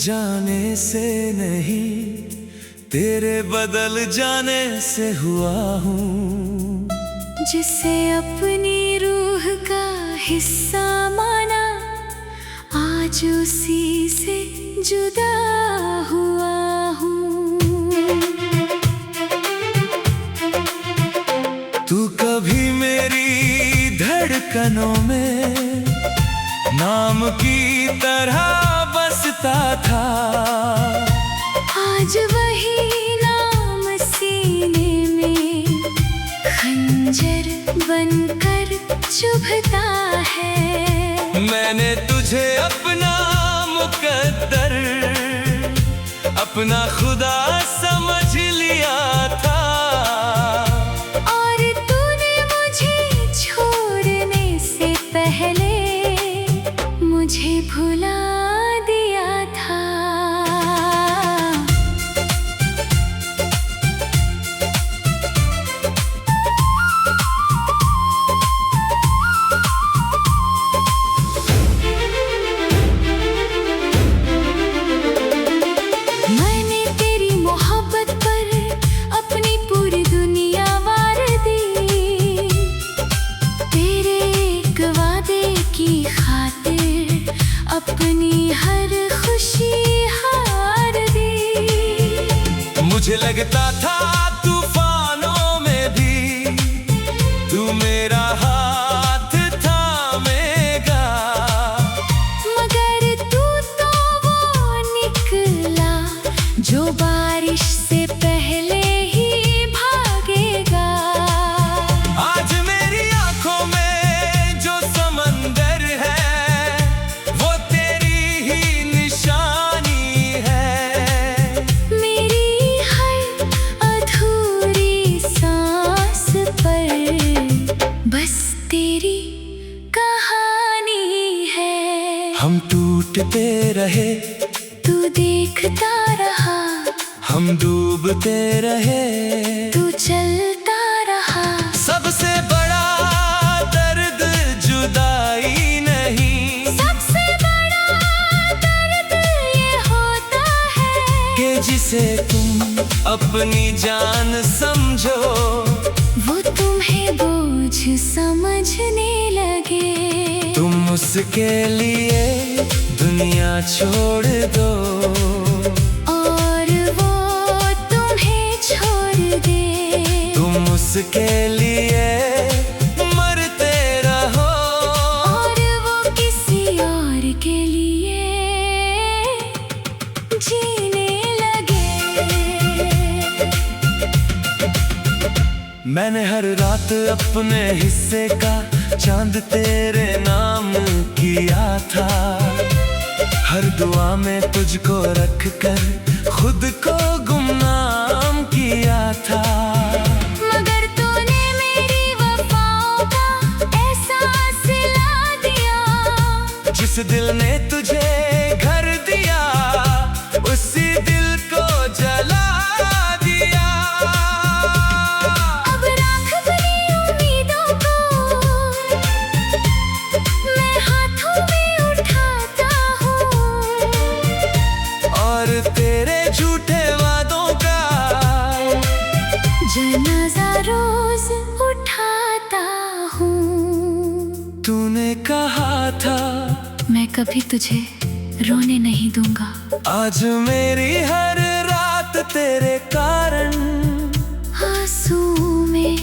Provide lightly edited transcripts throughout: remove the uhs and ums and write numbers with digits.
जाने से नहीं, तेरे बदल जाने से हुआ हूँ। जिसे अपनी रूह का हिस्सा माना, आज उसी से जुदा हुआ हूँ। तू कभी मेरी धड़कनों में नाम की तरह बसता था, आज वही नाम सीने में खंजर बनकर चुभता है। मैंने तुझे अपना मुकद्दर, अपना खुदा समझ लिया था, और तूने मुझे छोड़ने से पहले मुझे भुला दिया था। मैंने तेरी मोहब्बत पर अपनी पूरी दुनिया वार दी, तेरे एक वादे की खातिर अपनी हर खुशी हार दी। मुझे लगता था तूफानों में भी तू मेरा हाथ थामेगा, मगर तू तो वो निकला जो बारिश से पहले ही भागेगा। आज मेरी आंखों में जो समंदर है वो तेरी ही निशानी है। मेरी हर अधूरी सांस पर बस तेरी कहानी है। हम टूटते रहे, तू देखता रहा, हम डूबते रहे, तू चलता रहा। सबसे बड़ा दर्द जुदाई नहीं, सबसे बड़ा दर्द ये होता है कि जिसे तुम अपनी जान समझो वो तुम्हें बोझ समझने लगे। तुम उसके लिए दुनिया छोड़ दो, और वो तुम्हें छोड़ दे। तुम उसके लिए मरते रहो, और वो किसी और के लिए जीने लगे। मैंने हर रात अपने हिस्से का चांद तेरे नाम किया था, हर दुआ में तुझको रख कर खुद को गुमनाम किया था। मगर तूने मेरी वफाओं का एहसास दिला दिया। जिस दिल ने तुझे घर दिया उसी दिल को जला दिया। अब राख बनी उम्मीदों को मैं हाथों में उठाता हूँ, और तेरे झूठे वादों का जनाजा रोज उठाता हूँ। तूने कहा था मैं कभी तुझे रोने नहीं दूंगा। आज मेरी हर रात तेरे कारण आंसू में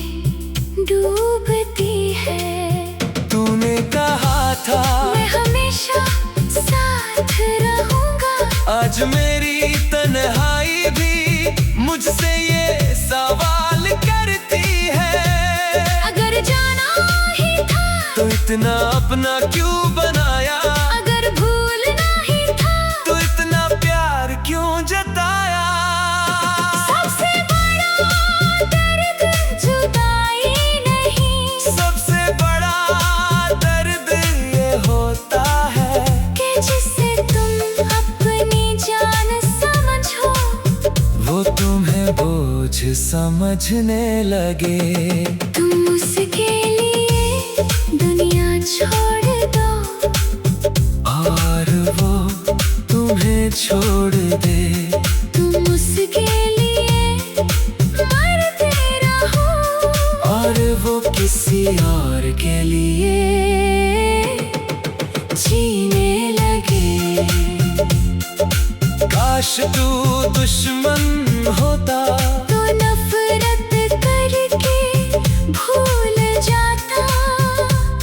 डूबती है। तूने कहा था मैं हमेशा साथ रहूंगा। आज मेरी तन्हाई भी मुझसे ये सवाल करती है, अगर जाना ही था तो इतना अपना क्यों बनाया, अगर भूलना ही था तो इतना प्यार क्यों जताया। सबसे बड़ा दर्द जुदाई नहीं, सबसे बड़ा दर्द ये होता है कि जिसे तुम अपनी जान समझो वो तुम्हें बोझ समझने लगे। तुम उसके लिए दुनिया छोड़ दो, और वो तुम्हें छोड़ दे। तुम उसके लिए मरते रहो और वो किसी और के लिए जीने लगे। काश तू दुश्मन होता तो नफरत करके भूल जाता।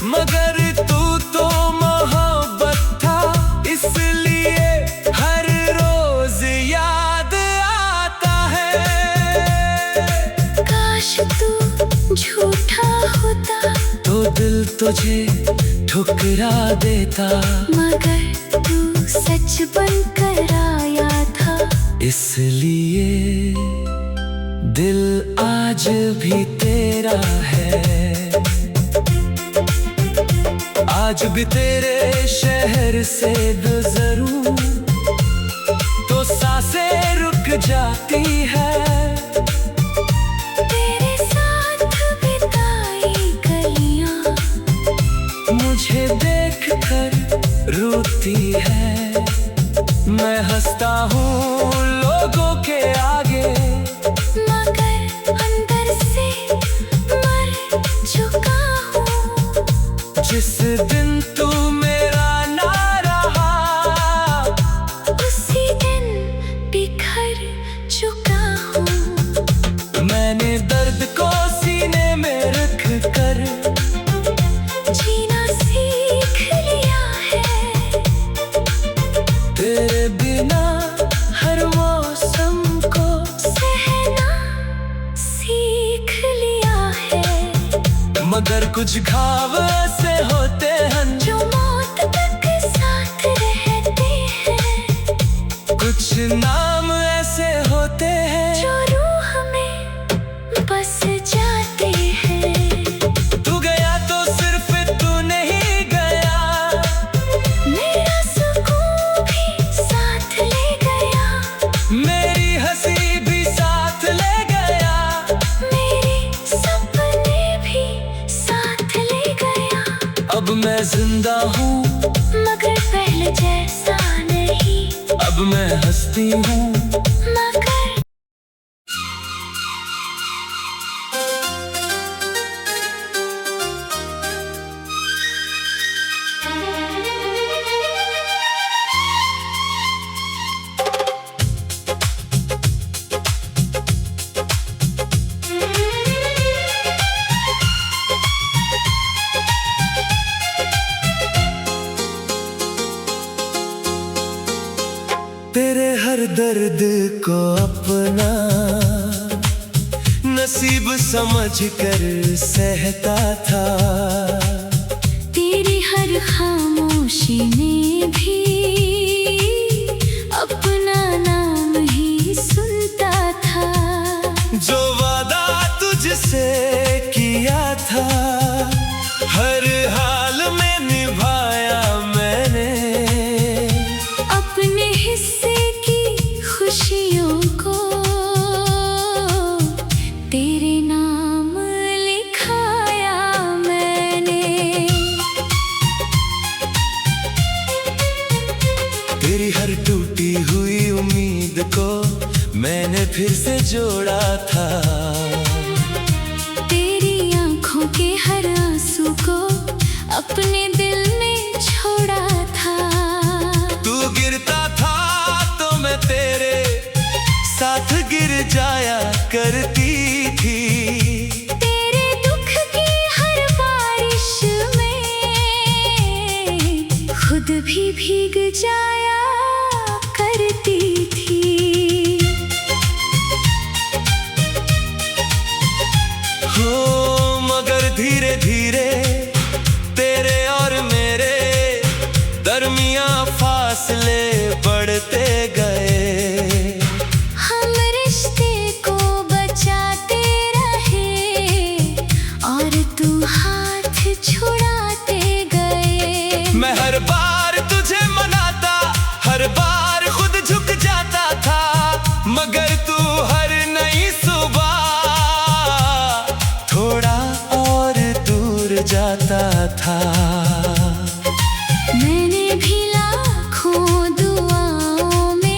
मगर तू तो मोहब्बत था, इसलिए हर रोज याद आता है। काश तू झूठा होता तो दिल तुझे ठुकरा देता। मगर तू सच बनकर आया था। इसलिए दिल आज भी तेरा है। आज भी तेरे शहर से गुजरूं तो सांसें रुक जाती है। तेरे साथ बिताई गलियां मुझे देख कर रोती है। मैं हंसता हूँ लोगों के आगे, मगर अंदर से मर चुका हूँ। जिस दिन तू मेरा ना रहा उसी दिन बिखर चुका हूँ। मैंने दर्द को सीने में रख कर जीना सीख लिया है। तेरे बिना हर मौसम को सहना सीख लिया है। मगर कुछ घाव ऐसे होते हैं जो मौत तक साथ रहते हैं। कुछ नाम ऐसे होते हैं जो रूह में बस जाते हैं। तू गया तो सिर्फ तू नहीं गया, मेरा सुकून भी साथ ले गया। मेरी हंसी भी साथ ले गया। मेरे सपने भी साथ ले गया। अब मैं जिंदा हूँ मगर पहले जैसा नहीं। अब मैं हंसती हूँ मगर तेरे हर दर्द को अपना नसीब समझ कर सहता था। तेरी हर खामोशी में भी अपना नाम ही सुनता था। जो वादा तुझसे किया था हर हाल में निभाया मैंने। अपने हिस्से की खुशियों को तेरे नाम लिखाया मैंने। तेरी हर टूटी हुई उम्मीद को मैंने फिर से जोड़ा था। तेरी आंखों के हर आंसू को अपने दिल में छोड़ा था। तू गिरता था तो मैं तेरे साथ गिर जाया करती थी। तेरे दुख की हर बारिश में खुद भी भीग जाया करती थी। हो मगर धीरे धीरे तेरे और मेरे दरमियां फासले बढ़ते गए। हम रिश्ते को बचाते रहे और तू हाथ छुड़ाते गए। मैं हर बार तुझे मनाता, हर बार खुद झुक जाता था। मगर तू हर नई सुबह थोड़ा और दूर जाता था। मैंने भी लाखों दुआओं में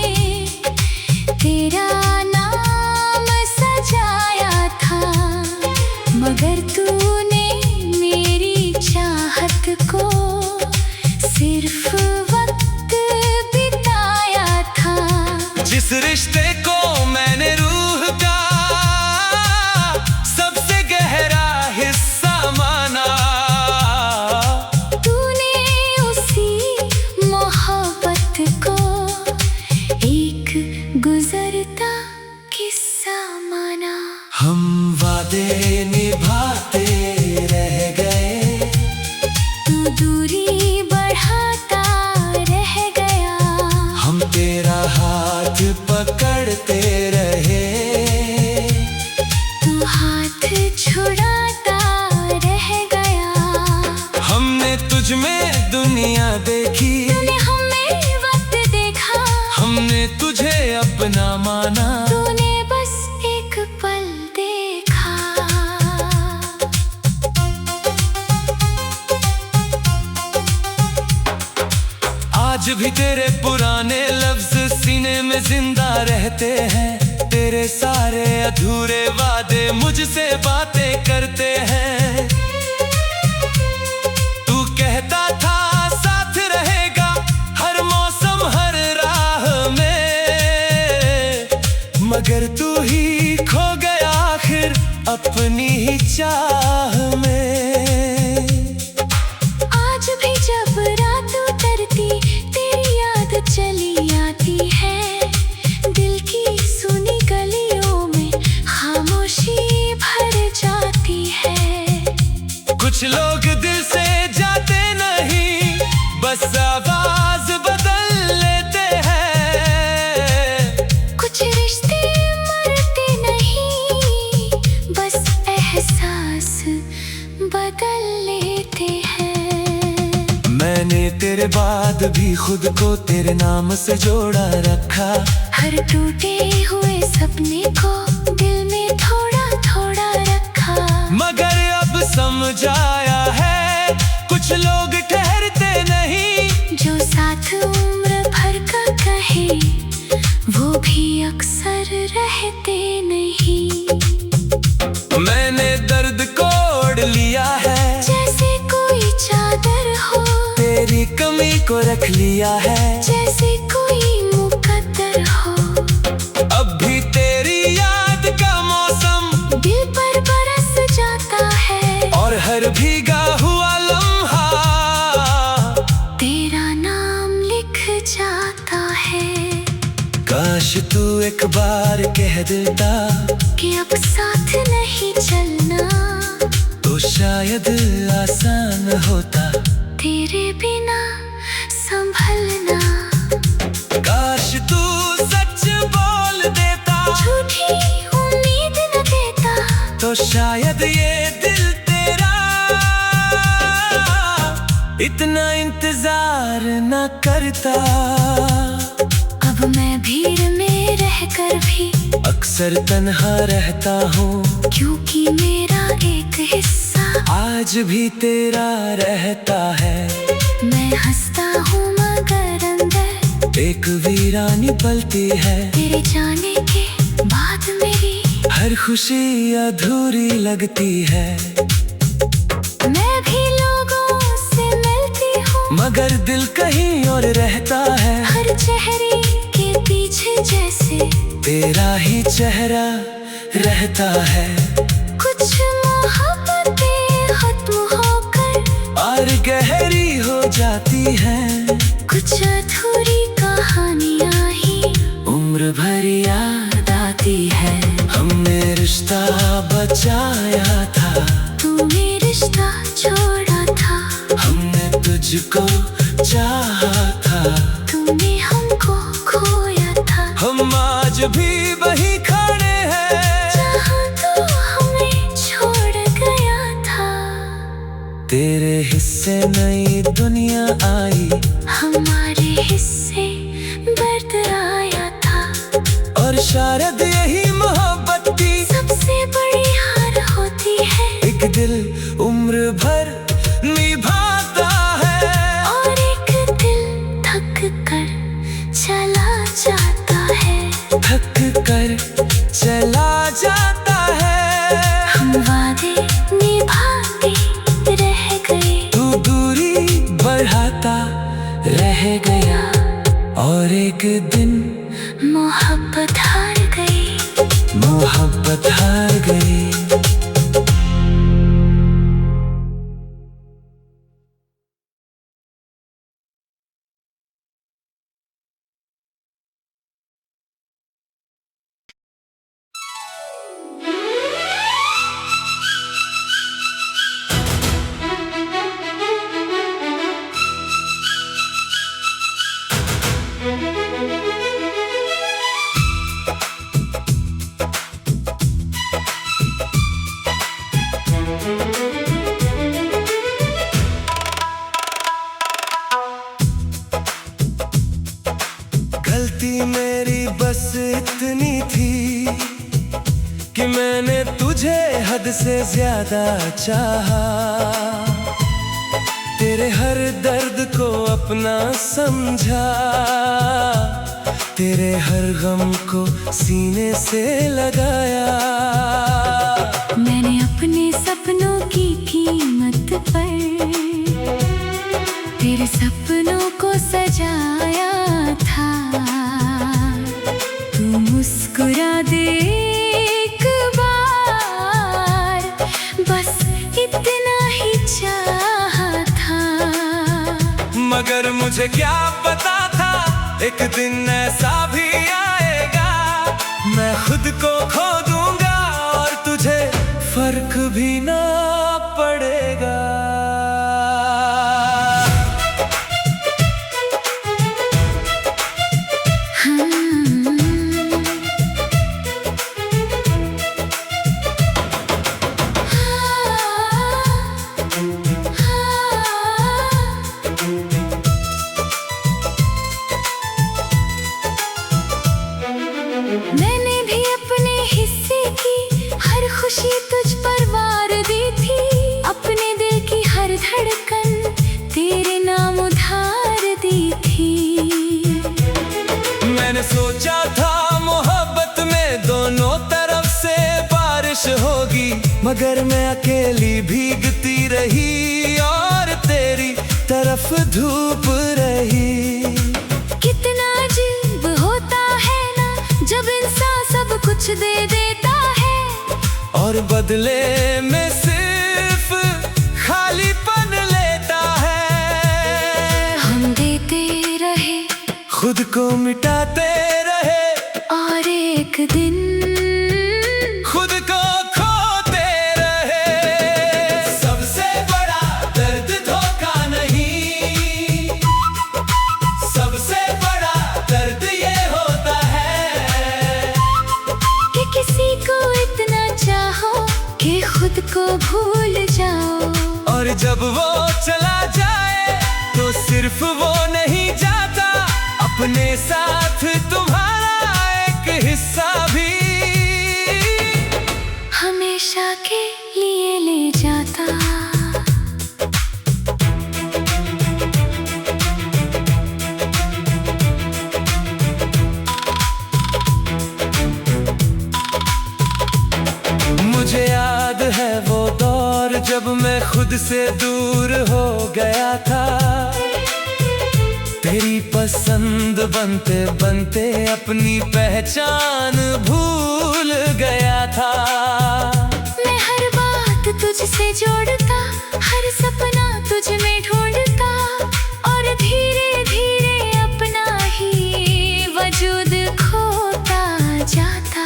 हम वादे निभाते रह गए, तू दूरी बढ़ाता रह गया। हम तेरा हाथ पकड़ते रहे, तू हाथ छुड़ाता रह गया। हमने तुझ में दुनिया देखी, तूने हमें वक्त देखा। हमने तुझे अपना माना, तूने बस एक पल देखा। आज भी तेरे पुराने लफ्ज सीने में जिंदा रहते हैं। तेरे सारे अधूरे वादे मुझसे बातें करते हैं। तू कहता था साथ रहेगा हर मौसम हर राह में, मगर तू ही खो गया आखिर अपनी ही चाह में। आज भी जब रात उतरती तेरी याद चली आती है। दिल की सुनी गलियों में खामोशी भर जाती है। कुछ लोग दिल से जाते नहीं, बस आवाज बदल लेते हैं। कुछ रिश्ते मरते नहीं, बस एहसास बदल लेते हैं। मैंने तेरे बाद भी खुद को तेरे नाम से जोड़ा रखा। हर टूटे हुए सपने को दिल में थोड़ा थोड़ा रखा। मगर अब समझ आया है कुछ लोग ठहरते नहीं। जो साथ उम्र भर का कहे वो भी अक्सर रहते नहीं। मैंने दर्द को ओढ़ लिया है, जैसे कोई चादर हो। तेरी कमी को रख लिया है, जैसे कोई मुकद्दर हो। अब भी तेरी याद का मौसम दिल पर बरस जाता है। और हर भीगा हुआ लम्हा तेरा नाम लिख जाता है। काश तू एक बार कह देता कि अब साथ नहीं चलना, तो शायद आसान होता तेरे बिना संभलना। काश तू सच बोल देता, झूठी उम्मीद न देता, तो शायद ये दिल तेरा इतना इंतजार न करता। अब मैं भीड़ में रहकर भी अक्सर तन्हा रहता हूँ, क्योंकि मेरा एक हिस्सा आज भी तेरा रहता है। मैं हंसता हूँ मगर अंदर एक वीरानी पलती है। तेरे जाने के बाद मेरी हर खुशी अधूरी लगती है। मैं भी लोगों से मिलती हूँ, मगर दिल कहीं और रहता है। हर चेहरे के पीछे जैसे तेरा ही चेहरा रहता है। कुछ मोहब्बतें खत्म होकर और गहरी हो जाती हैं। कुछ अधूरी कहानियाँ ही उम्र भर याद आती है। हमने रिश्ता बचाया था, तूने रिश्ता छोड़ा था। हमने तुझको चाहा था, तूने हमको खोया था। हम आज भी वही खड़े हैं जहाँ तू हमें छोड़ गया था। तेरे हिस्से नई दुनिया आई, हमारे हिस्से दर्द आया था। और शायद यही मोहब्बत की सबसे बड़ी हार होती है। एक दिल उम्र भर निभाता है, और एक दिल थक कर चला जाता है। थक कर चला जाता है। हम वादे निभाते रह गए, तू दूरी बढ़ाता रह गया, और एक दिन मोहब्बत हार गई। मोहब्बत हार गई। कि मैंने तुझे हद से ज्यादा चाहा, तेरे हर दर्द को अपना समझा, तेरे हर गम को सीने से लगाया। मैंने अपने सपनों की कीमत पर तेरे सपनों को सजाया था। तू मुस्कुरा दे एक बार, बस इतना ही चाहा था। मगर मुझे क्या पता था एक दिन ऐसा भी आएगा, मैं खुद को खो दूंगा और तुझे फर्क भी ना पड़ेगा। मैंने भी अपने हिस्से की हर खुशी तुझ पर वार दी थी, अपने दिल की हर धड़कन तेरे नाम उधार दी थी। मैंने सोचा था मोहब्बत में दोनों तरफ से बारिश होगी, मगर मैं अकेली भीगती रही और तेरी तरफ धूप रही। कितना अजीब होता है ना जब इंसान सब कुछ दे देता है और बदले में सिर्फ खालीपन लेता है। हम देते रहे, खुद को मिटाते रहे और एक दिन खुद को खोते रहे। सबसे बड़ा दर्द धोखा नहीं, सबसे बड़ा दर्द ये होता है कि किसी को इतना चाहो कि खुद को भूल जाओ। और जब वो चला जाए तो सिर्फ वो नहीं जाता, अपने साथ तुम्हारा एक हिस्सा भी हमेशा के लिए ले जाता। मुझे याद है वो दौर जब मैं खुद से दूर हो गया था, तेरी पसंद बनते बनते अपनी पहचान भूल गया था। मैं हर बात तुझसे जोड़ता, हर सपना तुझ में ढूंढता और धीरे धीरे अपना ही वजूद खोता जाता।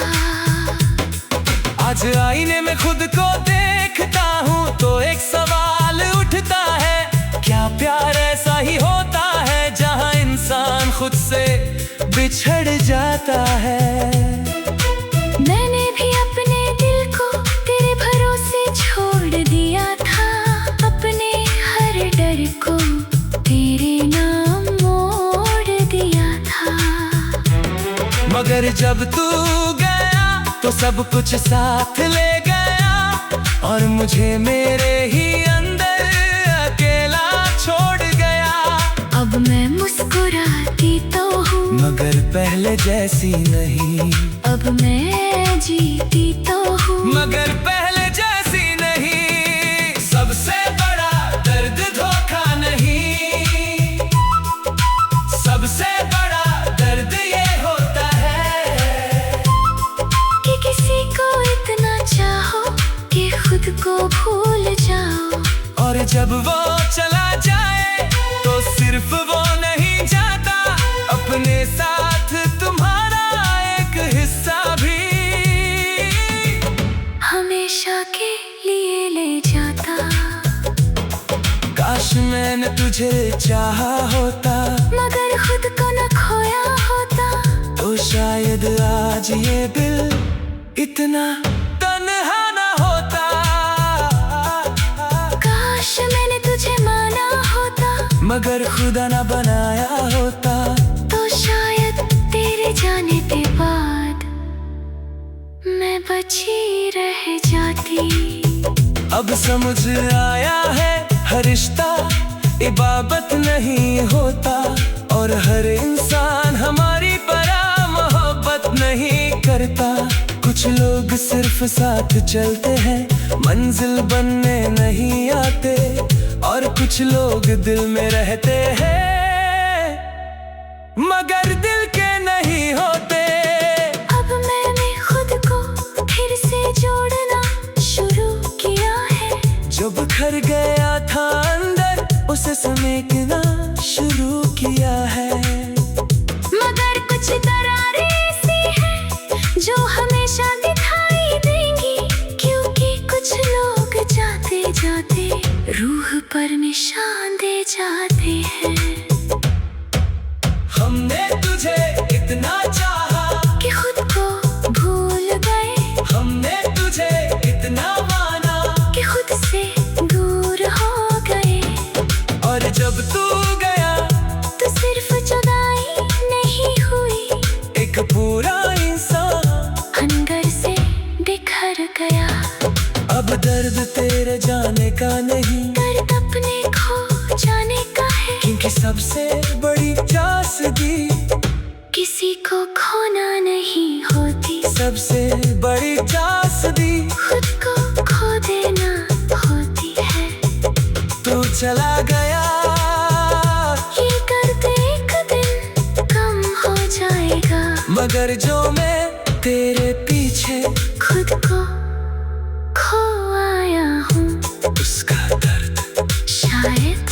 आज आईने में खुद को देखता हूँ तो एक सवाल उठता है, क्या प्यार ऐसा ही होता है जहाँ इंसान खुद से बिछड़ जाता है। मैंने भी अपने दिल को तेरे भरोसे छोड़ दिया था, अपने हर डर को तेरे नाम मोड़ दिया था। मगर जब तू गया तो सब कुछ साथ ले गया और मुझे मेरे ही अंदर अकेला छोड़ गया। अब मैं मुस्कुराती तो हूँ मगर पहले जैसी नहीं, अब मैं जीती तो हूँ मगर पहले जैसी नहीं। सबसे बड़ा दर्द धोखा नहीं, सबसे बड़ा दर्द ये होता है कि किसी को इतना चाहो कि खुद को भूल जाओ। और जब वो चला जाए तो सिर्फ वो नहीं जाता, अपने साथ तुम्हारा एक हिस्सा भी हमेशा के लिए ले जाता। काश मैंने तुझे चाहा होता, मगर खुद को न खोया होता तो शायद आज ये दिल इतना तन्हा न होता। काश मैंने तुझे माना होता, मगर खुदा न बनाया होता तो शायद तेरे जाने के बाद मैं मैं बची रह जाती। अब समझ आया है हर रिश्ता इबादत नहीं होता, और हर इंसान हमारी तरह मोहब्बत नहीं करता। कुछ लोग सिर्फ साथ चलते हैं, मंजिल बनने नहीं आते, और कुछ लोग दिल में रहते हैं मगर दिल के नहीं होते। अब मैंने खुद को फिर से जोड़ना शुरू किया है। जो बिखर गया था अंदर उसे समेटना शुरू किया है। मगर कुछ दरारें ऐसी हैं जो हमेशा दिखाई देंगी, क्योंकि कुछ लोग जाते जाते रूह पर निशान दे जाते हैं। हमने तुझे इतना चाहा कि खुद को भूल गए। हमने तुझे इतना माना कि खुद से दूर हो गए। और जब तू गया तो सिर्फ जुदाई नहीं हुई, एक पूरा इंसान अंदर से बिखर गया। अब दर्द तेरे जाने का नहीं, दर्द अपने खो जाने का है। क्योंकि सबसे बड़ी त्रासदी किसी को खोना नहीं होती, सबसे बड़ी त्रासदी खुद को खो देना होती है। तू चला गया ये दर्द एक दिन कम हो जाएगा, मगर जो मैं तेरे पीछे खुद को खो आया हूँ, उसका दर्द शायद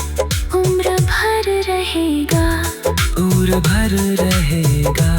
उम्र भर रहेगा। उम्र भर रहेगा।